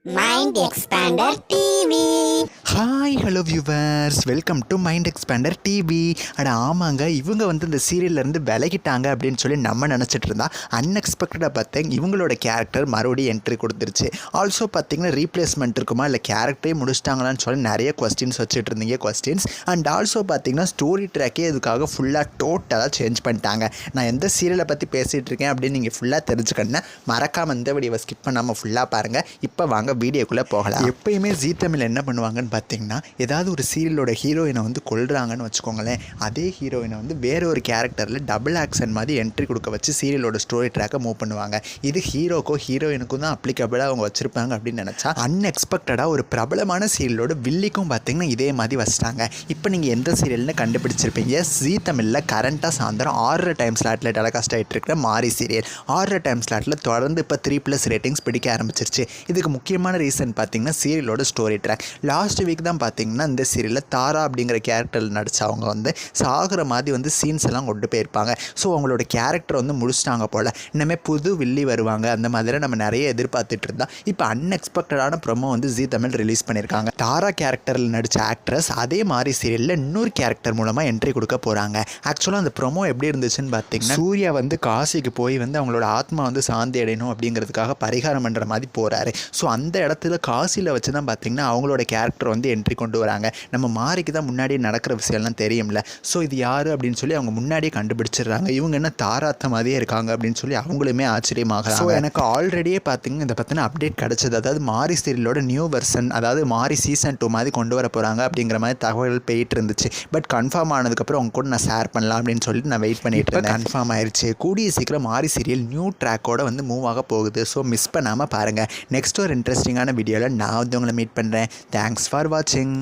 Mind Expander TV. Hi hello viewers, welcome to mind expander TV. ஆமாங்க, இவங்க இந்த சீரியல்லேருந்து விலகிட்டாங்க அப்படின்னு சொல்லி நம்ம நினச்சிட்டு இருந்தா அன்எக்ஸ்பெக்டடாக பார்த்தேன் இவங்களோட கேரக்டர் மறுபடியும் என்ட்ரி கொடுத்துருச்சு. ஆல்சோ பார்த்தீங்கன்னா ரீப்ளேஸ்மெண்ட் இருக்குமா இல்லை கேரக்டரே முடிச்சிட்டாங்களான்னு சொல்லி நிறைய கொஸ்டின்ஸ் வச்சுட்டு இருந்தீங்க கொஸ்டின்ஸ். அண்ட் ஆல்சோ பார்த்தீங்கன்னா ஸ்டோரி ட்ராக்கே இதுக்காக ஃபுல்லாக டோட்டலாக சேஞ்ச் பண்ணிட்டாங்க. நான் எந்த சீரியலை பற்றி பேசிகிட்டு இருக்கேன் அப்படின்னு நீங்கள் ஃபுல்லாக தெரிஞ்சுக்கணுன்னா மறக்காமல் இந்த வீடியோவை ஸ்கிப் பண்ணாமல் ஃபுல்லாக பாருங்கள். இப்போ வாங்க வீடியோக்குள்ளே போகலாம். எப்பயுமே ஜீ தமிழ் என்ன பண்ணுவாங்கன்னு பார்த்தீங்கன்னா, ஏதாவது ஒரு சீரியலோட ஹீரோயினை கொல்றாங்கன்னு வச்சுக்கோங்களேன், அதே ஹீரோயினை வேற ஒரு கேரக்டரில் டபுள் ஆக்ஷன் மாதிரி என்ட்ரி கொடுக்க வச்சு சீரியலோட ஸ்டோரி ட்ராக்கை மூவ் பண்ணுவாங்க. இது ஹீரோக்கோ ஹீரோயினுக்கும் தான் அப்ளிகபிளாக அவங்க வச்சுருப்பாங்க அப்படின்னு நினச்சா அன்எக்ஸ்பெக்டடாக ஒரு பிரபலமான சீரியலோட வில்லிக்கும் பார்த்தீங்கன்னா இதே மாதிரி வச்சுட்டாங்க. இப்போ நீங்கள் எந்த சீரியல்னு கண்டுபிடிச்சிருப்பீங்க. ஜீ தமிழில் கரண்ட்டாக சாயந்தரம் 6 டைம் ஸ்லாட்டில் டெலிகாஸ்ட் ஆகிட்டு இருக்கிற மாரி சீரியல் 6 டைம் ஸ்லாட்டில் தொடர்ந்து இப்போ 3+ ரேட்டிங்ஸ் பிடிக்க ஆரம்பிச்சிருச்சு. இதுக்கு முக்கியமான ரீசன் பார்த்தீங்கன்னா சீரியலோட ஸ்டோரி ட்ராக். லாஸ்ட் வீக் தான் பார்த்தீங்கன்னா இந்த சீரியலில் தாரா அப்படிங்கிற கேரக்டரில் நடித்தவங்க சாகிற மாதிரி சீன்ஸ் எல்லாம் கொண்டு போயிருப்பாங்க. ஸோ அவங்களோட கேரக்டர் முடிச்சிட்டாங்க போல். இன்னமே புது வில்லி வருவாங்க அந்த மாதிரி நம்ம நிறைய எதிர்பார்த்துட்டு இருந்தா இப்போ அன்எக்ஸ்பெக்டடான ப்ரோமோ ஜீ தமிழ் ரிலீஸ் பண்ணியிருக்காங்க. தாரா கேரக்டரில் நடித்த ஆக்ட்ரஸ் அதே மாதிரி சீரியலில் இன்னொரு கேரக்டர் மூலமாக என்ட்ரி கொடுக்க போகிறாங்க. ஆக்சுவலாக அந்த ப்ரோமோ எப்படி இருந்துச்சுன்னு பார்த்தீங்கன்னா, சூர்யா காசிக்கு போய் அவங்களோட ஆத்மா சாந்தி அடையணும் அப்படிங்கிறதுக்காக பரிகாரம் பண்ணுற மாதிரி போகிறாரு. ஸோ அந்த இடத்துல காசியில் வச்சு தான் பார்த்தீங்கன்னா அவங்களோட கேரக்டர் என்ட்ரி கொண்டு வராங்க. நம்ம மாரிக்கு தான் முன்னாடியே நடக்கிற விஷயம்லாம் தெரியும்ல. ஸோ இது யார் அப்படின்னு சொல்லி அவங்க முன்னாடியே கண்டுபிடிச்சிடுறாங்க. இவங்க என்ன தாராத்த மாதிரியே இருக்காங்க அப்படின்னு சொல்லி அவங்களுமே ஆச்சரியமாகறாங்க. ஸோ எனக்கு ஆல்ரெடியே பார்த்தீங்கன்னா இதை பற்றின அப்டேட் கிடச்சது. அதாவது மாரி சீரியலோட நியூ வெர்ஷன், அதாவது மாரி சீசன் 2 மாதிரி கொண்டு வர போகிறாங்க அப்படிங்கிற மாதிரி தகவல் போயிட்டு இருந்துச்சு. பட் கன்ஃபார்ம் ஆனதுக்கப்புறம் அவங்க கூட நான் ஷேர் பண்ணலாம் அப்படின்னு சொல்லிட்டு நான் வெயிட் பண்ணிட்டு இருந்தேன். கன்ஃபார்ம் ஆயிடுச்சு. கூடிய சீக்கிரம் மாரி சீரியல் நியூ ட்ராக்கோட மூவ் ஆக போகுது. ஸோ மிஸ் பண்ணாமல் பாருங்கள். நெக்ஸ்ட் ஒரு இன்ட்ரெஸ்டிங்கான வீடியோவில் நான் உங்களை மீட் பண்ணுறேன். தேங்க்ஸ் ஃபார் வாட்சிங்.